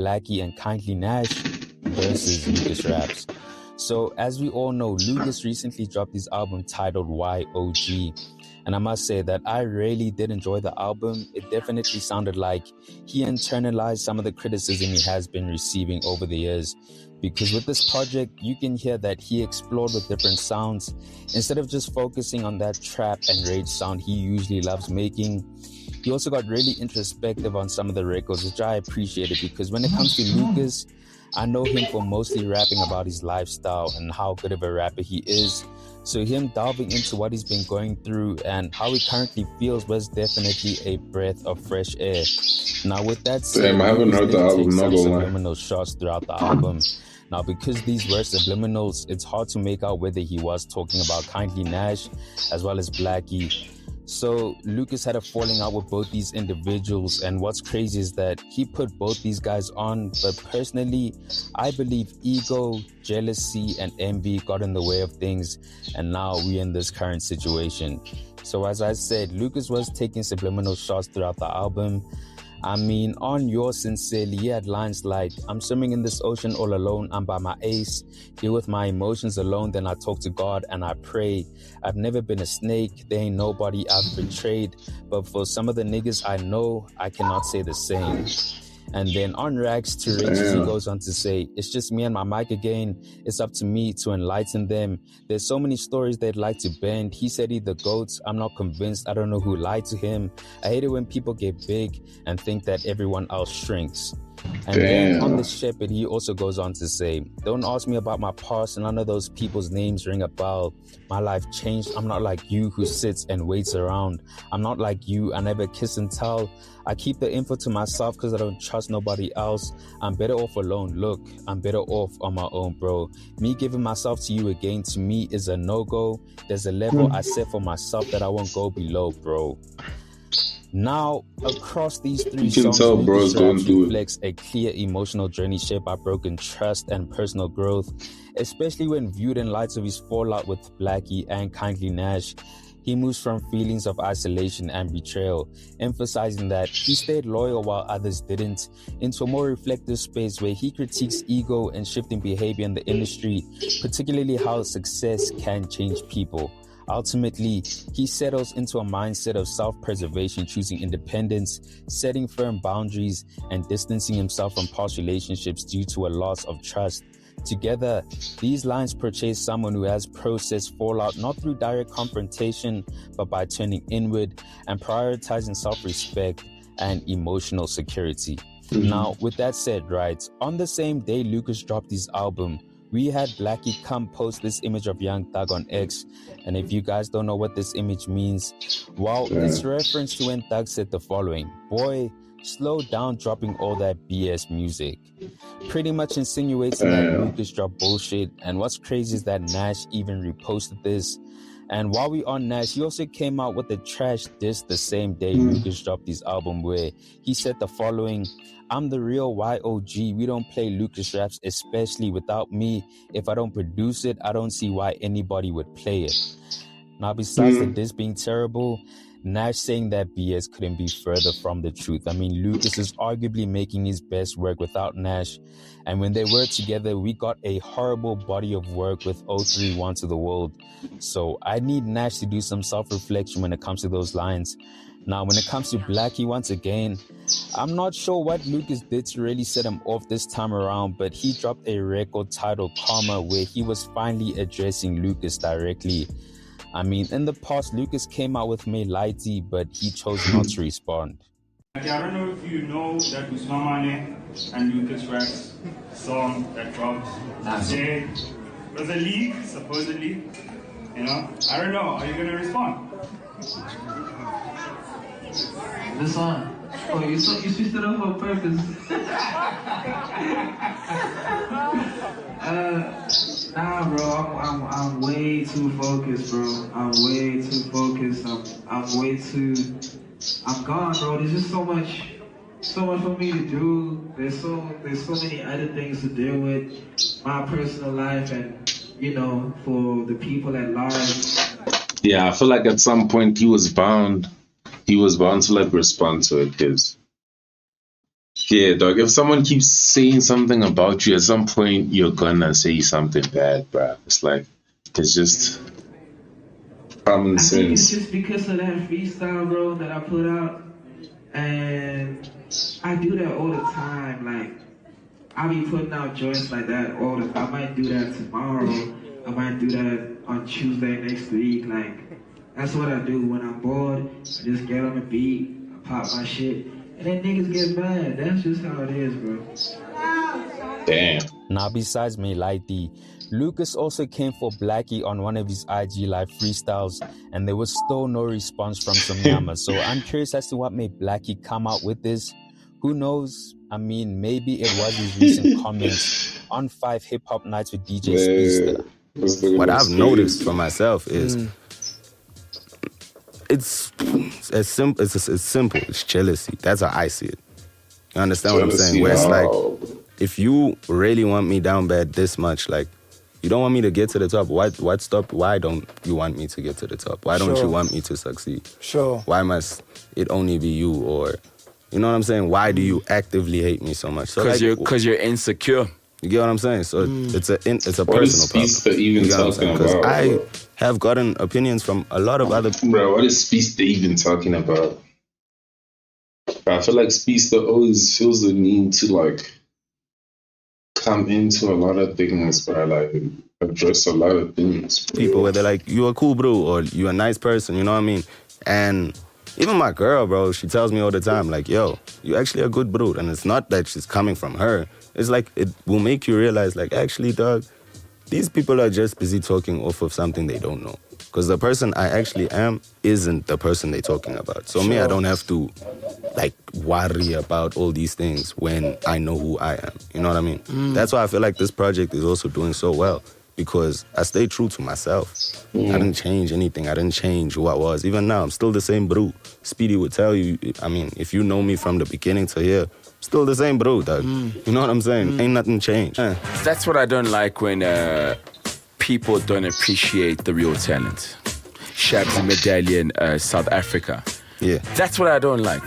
Blxckie and KindlyNxsh versus LucasRaps. So as we all know, Lucas recently dropped his album titled YOG. And I must say that I really did enjoy the album. It definitely sounded like he internalized some of the criticism he has been receiving over the years. Because with this project, you can hear that he explored with different sounds. Instead of just focusing on that trap and rage sound he usually loves making, he also got really introspective on some of the records, which I appreciated, because when it comes to Lucas, I know him for mostly rapping about his lifestyle and how good of a rapper he is. So him delving into what he's been going through and how he currently feels was definitely a breath of fresh air. Now with that said, Damn, I haven't heard the album, not some gonna lie. subliminal shots throughout the album. Now because these were subliminals, it's hard to make out whether he was talking about KindlyNxsh as well as Blxckie. So Lucas had a falling out with both these individuals, and what's crazy is that he put both these guys on, but personally I believe ego, jealousy and envy got in the way of things, and now we're in this current situation. So as I said, Lucas was taking subliminal shots throughout the album. I mean, on Yours Sincerely, he had lines like, I'm swimming in this ocean all alone, I'm by my ace, deal with my emotions alone, then I talk to God and I pray. I've never been a snake, there ain't nobody I've betrayed, but for some of the niggas I know, I cannot say the same. And then on Rags to Riches, he goes on to say, it's just me and my mic again. It's up to me to enlighten them. There's so many stories they'd like to bend. He said he the GOAT. I'm not convinced. I don't know who lied to him. I hate it when people get big and think that everyone else shrinks. And then on The Shepherd, he also goes on to say, don't ask me about my past, and none of those people's names ring a bell. My life changed. I'm not like you who sits and waits around. I'm not like you. I never kiss and tell. I keep the info to myself because I don't trust nobody else. I'm better off alone. Look, I'm better off on my own, bro. Me giving myself to you again, to me, is a no-go. There's a level I set for myself that I won't go below, bro. Now, across these three songs, LucasRaps reflects a clear emotional journey shaped by broken trust and personal growth, especially when viewed in light of his fallout with Blxckie and KindlyNxsh. He moves from feelings of isolation and betrayal, emphasizing that he stayed loyal while others didn't, into a more reflective space where he critiques ego and shifting behavior in the industry, particularly how success can change people. Ultimately, he settles into a mindset of self-preservation, choosing independence, setting firm boundaries, and distancing himself from past relationships due to a loss of trust. Together, these lines portray someone who has processed fallout not through direct confrontation, but by turning inward and prioritizing self-respect and emotional security. Now, with that said, right, on the same day Lucas dropped his album, we had Blxckie come post this image of Young Thug on X, and if you guys don't know what this image means, well, it's reference to when Thug said the following: boy, slow down dropping all that BS music. Pretty much insinuating that Lucas dropped bullshit, and what's crazy is that Nash even reposted this. And while we on Nash, he also came out with a trash diss the same day Lucas dropped his album, where he said the following: I'm the real YOG, we don't play LucasRaps, especially without me. If I don't produce it, I don't see why anybody would play it. Now, besides the diss being terrible, Nash saying that BS couldn't be further from the truth. I mean, Lucas is arguably making his best work without Nash, and when they were together, we got a horrible body of work with 031 to the world. So I need Nash to do some self-reflection when it comes to those lines. Now, when it comes to Blxckie, once again, I'm not sure what Lucas did to really set him off this time around, but he dropped a record titled Karma, where he was finally addressing Lucas directly. I mean, in the past, Lucas came out with Me Lighty, but he chose not to respond. I don't know if you know that Usmamane and LucasRaps song that dropped today was a leak, supposedly. You know, I don't know. Are you gonna respond? This song. Oh, you switched it up on purpose. Nah, bro. I'm way too focused, bro. I'm way too focused. I'm gone, bro. There's just so much for me to do. There's so many other things to deal with. My personal life and, you know, for the people at large. Yeah, I feel like at some point he was bound to like respond to it, because Yeah, dog. If someone keeps saying something about you, at some point you're gonna say something bad, bruh. It's like it's just common I think it's sense. just because of that freestyle, bro, that I put out, and I do that all the time. Like I be putting out joints like that all the. I might do that tomorrow. I might do that on Tuesday next week. Like that's what I do when I'm bored. I just get on the beat, I pop my shit, and then niggas get mad. That's just how it is, bro. Damn. Now, besides me, Lighty, Lucas also came for Blxckie on one of his IG live freestyles, and there was still no response from Somnyama. So I'm curious as to what made Blxckie come out with this. Who knows? I mean, maybe it was his recent comments on 5 hip hop nights with DJ Speedster. What I've noticed for myself is it's as simple. It's simple. It's jealousy. That's how I see it. You understand what I'm saying? Where it's like, if you really want me down bad this much, like, you don't want me to get to the top. Why don't you want me to get to the top? Why don't you want me to succeed? Sure. Why must it only be you? Or, you know what I'm saying? Why do you actively hate me so much? So Because you're insecure. You get what I'm saying? So it's a personal What is Speedster even talking about? I have gotten opinions from a lot of other people. Bro, what is Speedster even talking about? I feel like Speedster always feels the need to like come into a lot of things, bro. Like address a lot of things. Bro. People where they're like, you're a cool bro, or you're a nice person, you know what I mean? And even my girl, bro, she tells me all the time, like, yo, you actually a good bro. And it's not that she's coming from her. It's like, it will make you realize, like, actually, dog, these people are just busy talking off of something they don't know. Because the person I actually am isn't the person they're talking about. So me, I don't have to, like, worry about all these things when I know who I am. You know what I mean? That's why I feel like this project is also doing so well. Because I stay true to myself. I didn't change anything. I didn't change who I was. Even now, I'm still the same bro. Speedy would tell you, I mean, if you know me from the beginning to here, still the same bro, dog. You know what I'm saying? Ain't nothing changed. That's what I don't like when people don't appreciate the real talent. Shabs Medallion, South Africa. Yeah. That's what I don't like.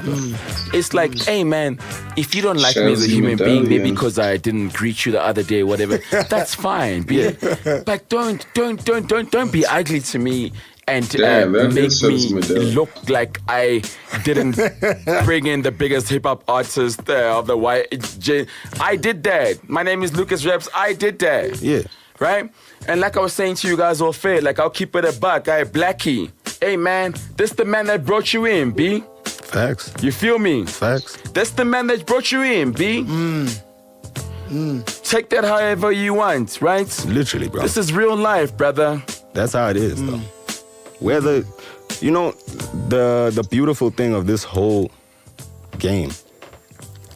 It's like, hey man, if you don't like me as a human being, maybe because I didn't greet you the other day, whatever, that's fine. But don't be ugly to me and make me look like I didn't bring in the biggest hip hop artist of the YG. I did that. My name is LucasRaps. I did that. Yeah. Right? And like I was saying to you guys all fair, like I'll keep it a buck. Blxckie. Hey man, this the man that brought you in, B. Facts. You feel me? Facts. That's the man that brought you in, B. Take that however you want, right? Literally, bro. This is real life, brother. That's how it is, though. Whether, you know, the beautiful thing of this whole game,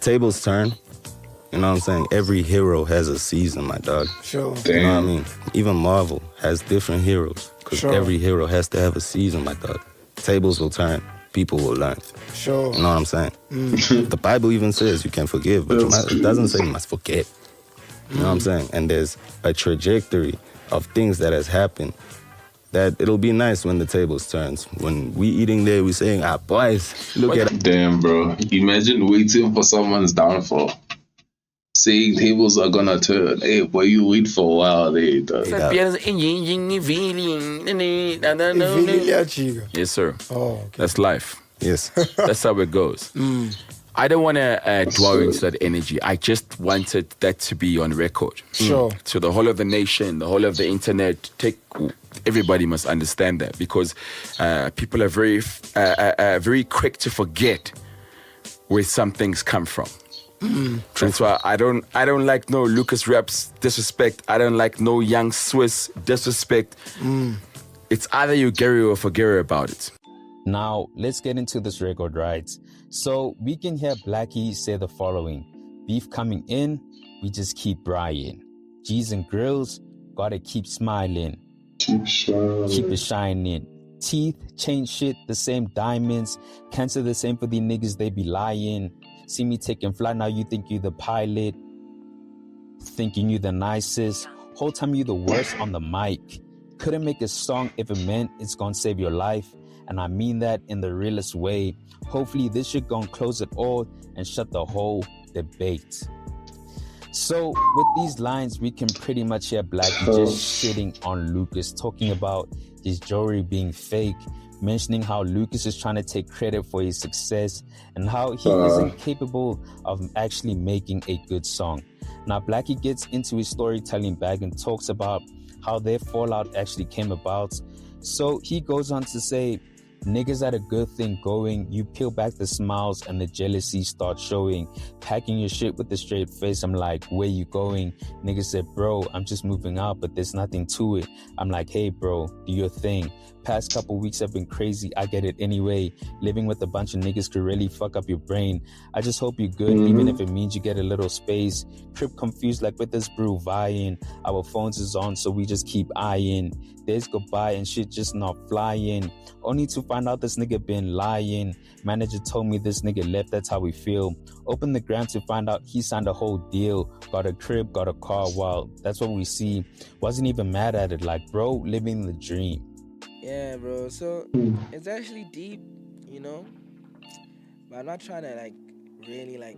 tables turn. You know what I'm saying? Every hero has a season, my dog. Sure. You know what I mean? Even Marvel has different heroes. Because every hero has to have a season, my dog. Tables will turn. People will learn. Sure. You know what I'm saying? The Bible even says you can forgive, but it doesn't say you must forget. You know what I'm saying? And there's a trajectory of things that has happened that it'll be nice when the tables turns. When we eating there, we saying, boys, look at... Damn, bro. Imagine waiting for someone's downfall. Saying tables are gonna turn. Hey, boy, you wait for a while there. Yes, sir. Oh, okay. That's life. Yes. That's how it goes. I don't want to dwell into that energy. I just wanted that to be on record. Sure. To the whole of the nation, the whole of the internet, everybody must understand that because people are very quick to forget where some things come from. That's why I don't like no LucasRaps disrespect. I don't like no young Swiss disrespect. It's either you Gary or forget about it. Now, let's get into this record, right? So we can hear Blxckie say the following. Beef coming in, we just keep brying. G's and grills, gotta keep smiling. Keep it shining. Teeth, chain shit, the same diamonds. Cancer the same for the niggas, they be lying. See me taking flight, now you think you the pilot. Thinking you the nicest. Whole time you the worst on the mic. Couldn't make a song if it meant it's gonna save your life. and I mean that in the realest way. Hopefully this shit gon' close it all and shut the whole debate. So with these lines, we can pretty much hear Blxckie just shitting on Lucas, talking about his jewelry being fake, mentioning how Lucas is trying to take credit for his success and how he isn't capable of actually making a good song. Now Blxckie gets into his storytelling bag and talks about how their fallout actually came about. So he goes on to say, niggas had a good thing going, you peel back the smiles and the jealousy starts showing. Packing your shit with a straight face, I'm like, where you going? Niggas said, bro, I'm just moving out, but there's nothing to it. I'm like, hey bro, do your thing. Past couple weeks have been crazy, I get it anyway. Living with a bunch of niggas could really fuck up your brain. I just hope you're good, even if it means you get a little space. Trip confused like with this brew vying. Our phones is on, so we just keep eyeing. Days go by and shit just not flying. Only to find out this nigga been lying. Manager told me this nigga left, that's how we feel. Open the gram to find out he signed a whole deal. Got a crib, got a car, wow, that's what we see. Wasn't even mad at it, like bro, living the dream. Yeah, bro. So it's actually deep, you know. But I'm not trying to like really like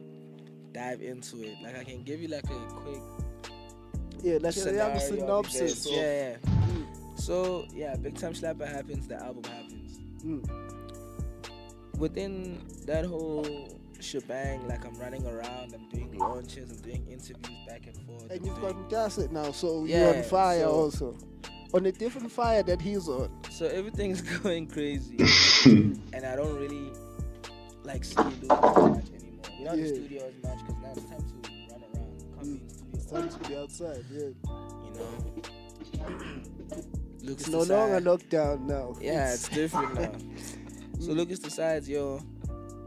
dive into it. Like I can give you like a quick like a synopsis. Yeah. So yeah, Big Time Slapper happens. The album happens. Within that whole shebang, like I'm running around, I'm doing launches, I'm doing interviews back and forth. And you've got Mutacit now, so you're on fire also. On a different fire that he's on. So everything's going crazy. And I don't really like see you doing too much anymore. You're not in the studio as much because now it's time to run around. Can't be in the studio. It's time to be outside, You know? Lucas it's no longer lockdown now. Yeah, it's different now. So Lucas decides, yo,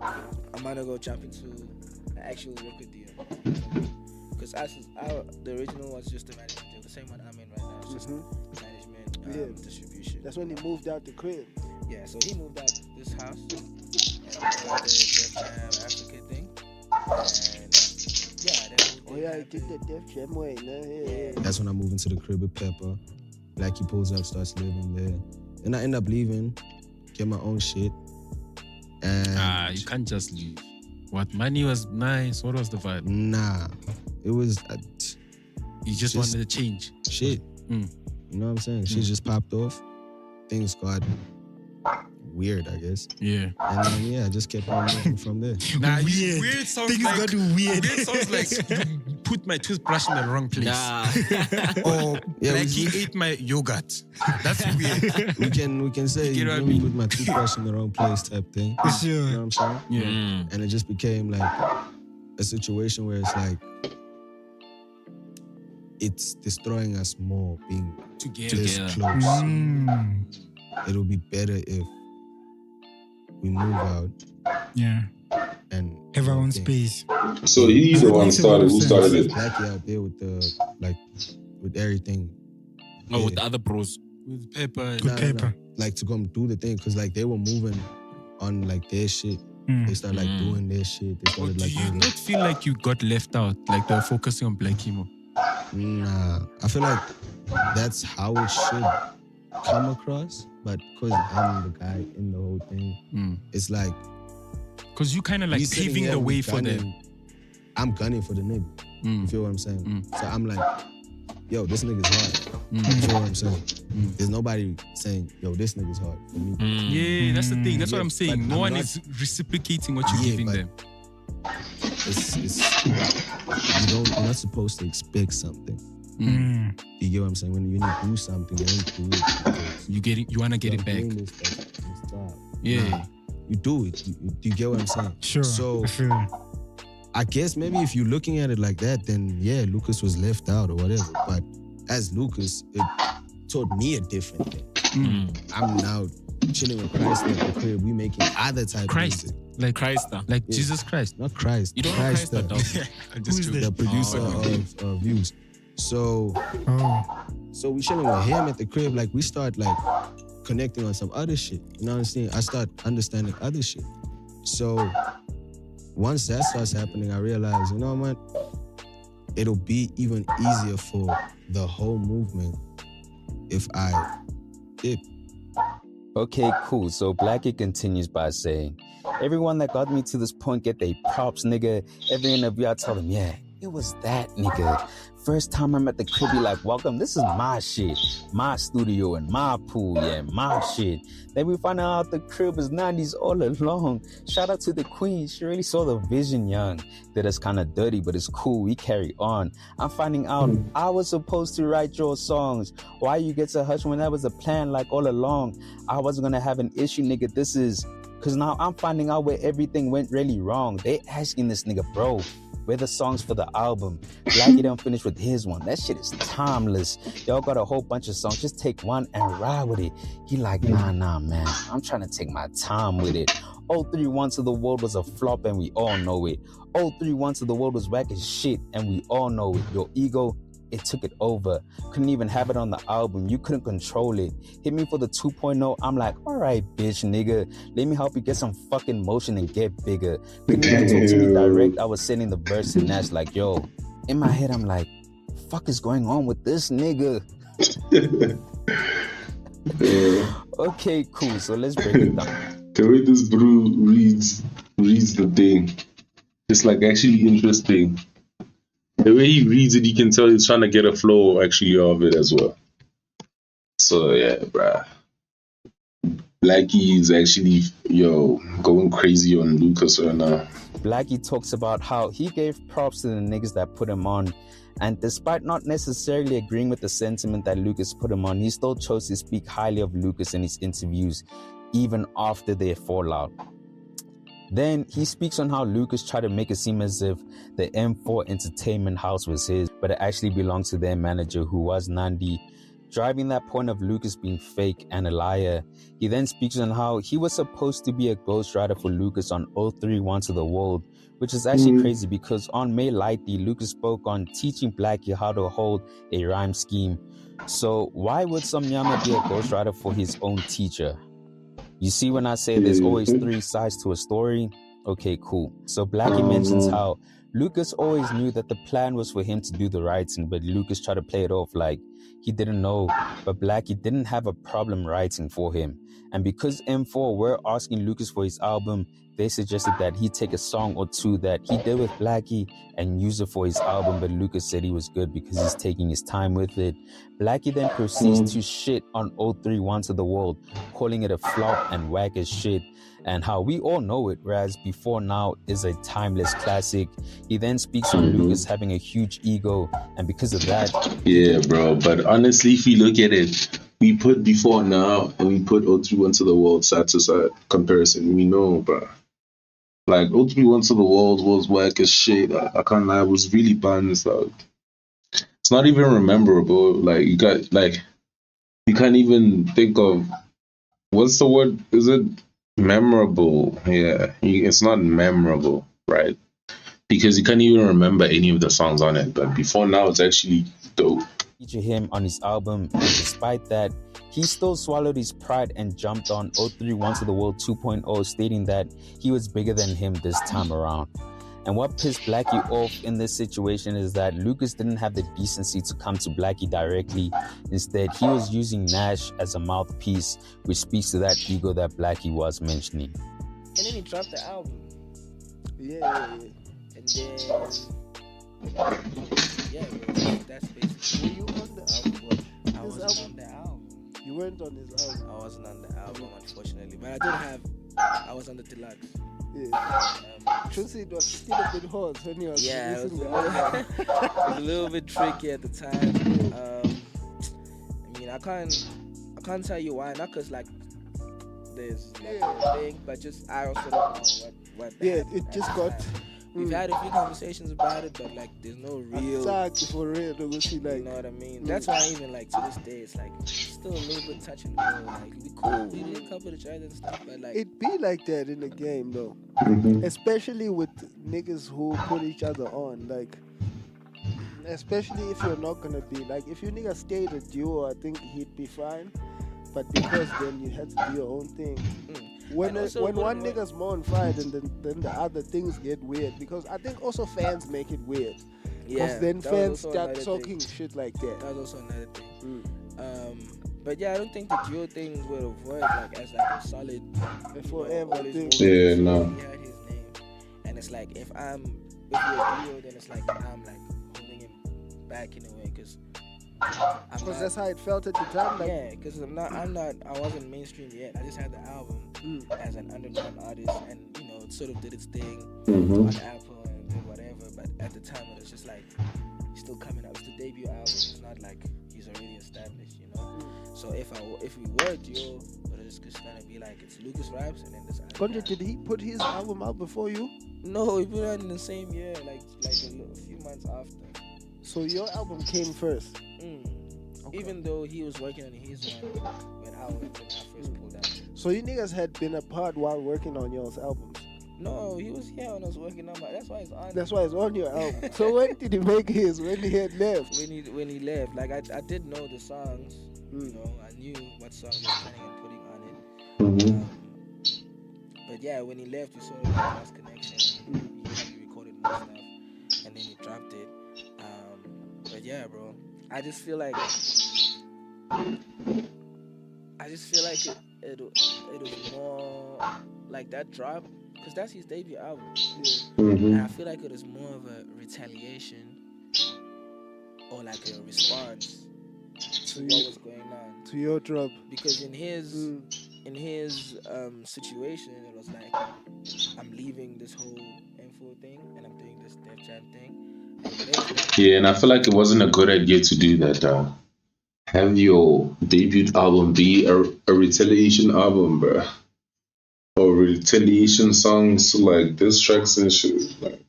I'm gonna go jump into an actual record deal. Because the original was just a management deal. The same one I'm in right now. It's just management, distribution. That's when he moved out the crib. Yeah, so he moved out this house and got the Africa thing. And he did the Def Jam way, yeah. That's when I moved into the crib with Pepper. Blxckie pulls up, starts living there. Then I end up leaving, get my own shit. And you can't just leave. What, money was nice? What was the vibe? Nah, it was. You just wanted to change. Shit. You know what I'm saying? She just popped off. Things got weird, I guess. Yeah. And then, I just kept on moving from there. Nah, weird sounds things like, got weird. Weird sounds like you put my toothbrush in the wrong place. Or Blxckie ate my yogurt. That's weird. We can say you know, put my toothbrush in the wrong place type thing. Sure. You know what I'm saying? Yeah. And it just became like a situation where it's like it's destroying us more being this close. It'll be better if we move out. Yeah. And have our own space. So he's the one who started it. Blxckie out there with with everything. Oh, with the other bros. With Pepper. Pepper. Like to come do the thing, because like they were moving on like their shit. They started like doing their shit. They started do you not feel like you got left out? Like they're focusing on Blxckie more? Nah. I feel like that's how it should come across. But because I'm the guy in the whole thing, it's like... Because you kind of like paving the way for them. I'm gunning for the nigga. You feel what I'm saying? So I'm like, yo, this nigga's hard. You feel what I'm saying? There's nobody saying, yo, this nigga's hard for me. Yeah, that's the thing. That's what I'm saying. No one is reciprocating what you're giving them. You're not supposed to expect something. You get what I'm saying? When you need to do something, you don't do it. You want to get it back. Yeah. You do it. You get what I'm saying? Sure. So I guess maybe if you're looking at it like that, then yeah, Lucas was left out or whatever. But as Lucas, it taught me a different thing. I'm now chilling with Christ at the crib. We making other type of music. Like Christ, like Jesus Christ. Not Christ. You don't know Christ, dog. Who's the producer of Views. So we chilling with him at the crib. Like we start like connecting on some other shit. You know what I'm saying? I start understanding other shit. So once that starts happening, I realize, you know what? It'll be even easier for the whole movement if I dip. Okay, cool. So Blxckie continues by saying, everyone that got me to this point get they props, nigga. Every interview I tell them, yeah, it was that nigga. First time I'm at the crib, be like, welcome, this is my shit. My studio and my pool, yeah, my shit. Then we find out the crib was 90s all along. Shout out to the queen, she really saw the vision young. Did us kind of dirty, but it's cool, we carry on. I'm finding out I was supposed to write your songs. Why you get to hush when that was a plan like all along? I wasn't gonna have an issue, nigga, this is... Cause now I'm finding out where everything went really wrong. They asking this nigga, bro, where the songs for the album? Blxckie done finished with his one. That shit is timeless. Y'all got a whole bunch of songs. Just take one and ride with it. He like, nah, man. I'm trying to take my time with it. 031 to the World was a flop and we all know it. 031 to the World was whack as shit and we all know it. Your ego, it took it over. Couldn't even have it on the album. You couldn't control it. Hit me for the 2.0. I'm like, all right, bitch, nigga. Let me help you get some fucking motion and get bigger. Couldn't even talk to me direct. I was sending the verse and that's like, yo. In my head, I'm like, fuck is going on with this nigga? Okay, cool. So let's break it down. The way this bro reads the thing, it's like actually interesting. The way he reads it, you can tell he's trying to get a flow actually of it as well. So yeah, bruh. Blxckie is actually, going crazy on Lucas right now. Blxckie talks about how he gave props to the niggas that put him on, and despite not necessarily agreeing with the sentiment that Lucas put him on, he still chose to speak highly of Lucas in his interviews, even after their fallout. Then he speaks on how Lucas tried to make it seem as if the M4 Entertainment House was his, but it actually belonged to their manager, who was Nandi, driving that point of Lucas being fake and a liar. He then speaks on how he was supposed to be a ghostwriter for Lucas on 031 to the World, which is actually crazy because on May Lightly, Lucas spoke on teaching Blxckie how to hold a rhyme scheme. So why would some yama be a ghostwriter for his own teacher? You see when I say there's always three sides to a story? Okay, cool. So Blxckie mentions how Lucas always knew that the plan was for him to do the writing, but Lucas tried to play it off like he didn't know, but Blxckie didn't have a problem writing for him. And because M4 were asking Lucas for his album, they suggested that he take a song or two that he did with Blxckie and use it for his album, but Lucas said he was good because he's taking his time with it. Blxckie then proceeds to shit on 031 to the World, calling it a flop and whack as shit, and how we all know it, whereas Before Now is a timeless classic. He then speaks on Lucas having a huge ego, and because of that... Yeah, bro, but honestly, if you look at it, we put Before Now and we put 031 to the World side to side comparison. We know, bro. Like, 031 to the World was whack as shit. I can't lie, it was really bad. It's not even rememberable. Like, you can't even think of, what's the word? Is it memorable? Yeah, it's not memorable, right? Because you can't even remember any of the songs on it. But Before Now, it's actually dope. Feature him on his album, and despite that, he still swallowed his pride and jumped on 031 to the World 2.0, stating that he was bigger than him this time around. And what pissed Blxckie off in this situation is that Lucas didn't have the decency to come to Blxckie directly. Instead, he was using Nash as a mouthpiece, which speaks to that ego that Blxckie was mentioning. And then he dropped the album. Yeah. And then... yeah, that's basically... Were you on the album? I wasn't on the album. You weren't on his album? I wasn't on the album, unfortunately. But I was on the deluxe. Yeah. Truthfully, it was still a bit hard when you was it the was a little bit tricky at the time. I mean, I can't tell you why. Not because like there's a thing, but just I also don't know what. Yeah, it just got. We've had a few conversations about it, but like there's no real. Exactly, for real. You know what I mean? That's why even like to this day, it's like still a little bit touch and go. Like we cool, we did a couple of each other and stuff, but like it be like that in the game though, especially with niggas who put each other on. Like, especially if you're not gonna be like, if you niggas stayed a duo, I think he'd be fine. But because then you had to do your own thing. When one nigga's more on fire, then the other things get weird. Because I think also fans make it weird. Because then fans start talking shit like that. That was also another thing. But yeah, I don't think the duo thing would have worked like as like a solid forever all his thing. vocals, Yeah, no. he had his name, and it's like if we're a duo, then it's like I'm like holding him back in a way because that's how it felt at the time. Like, yeah, because I wasn't mainstream yet. I just had the album as an underground artist, and you know, it sort of did its thing on Apple and did whatever. But at the time, it was just like he's still coming out. It's the debut album. It's not like he's already established, you know. So if we were a duo, it's just gonna be like it's LucasRaps and then this. Conjure, did he put his album out before you? No, he put it out in the same year, like a few months after. So your album came first. Okay. Even though he was working on his one when I first pulled out. So you niggas had been apart while working on y'all's albums? No, he was here when I was working on my. That's why it's on. That's why it's on your album. So when did he make his? When he had left? When he left, like I did know the songs. You know, I knew what song he was planning on putting on it. But yeah, when he left, we sort of lost connection. He recorded more stuff, and then he dropped it. But yeah, bro, I just feel like it was more like that drop, because that's his debut album. And I feel like it was more of a retaliation or like a response to what was going on. To your drop. Because in his situation, it was like, I'm leaving this whole info thing and I'm doing this Def Jam thing. Yeah, and I feel like it wasn't a good idea to do that. Have your debut album be a retaliation album, bro, or retaliation songs to like diss tracks and shit. Like,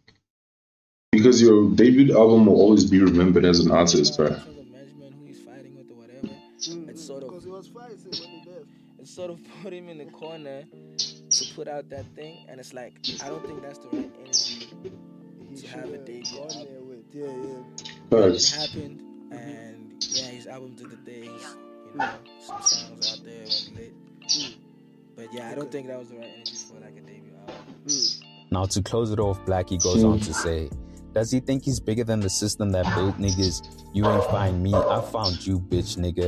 because your debut album will always be remembered as an artist, bro. It's sort of because he was fighting when he left. It sort of put him in the corner to put out that thing, and it's like I don't think that's the right energy to have a debut album. It happened, and yeah, his album did the things. You know, some songs out there went lit. But yeah, I don't think that was the right energy for like a debut album. Now to close it off, Blxckie goes on to say, does he think he's bigger than the system that built niggas? You ain't find me, I found you, bitch nigga.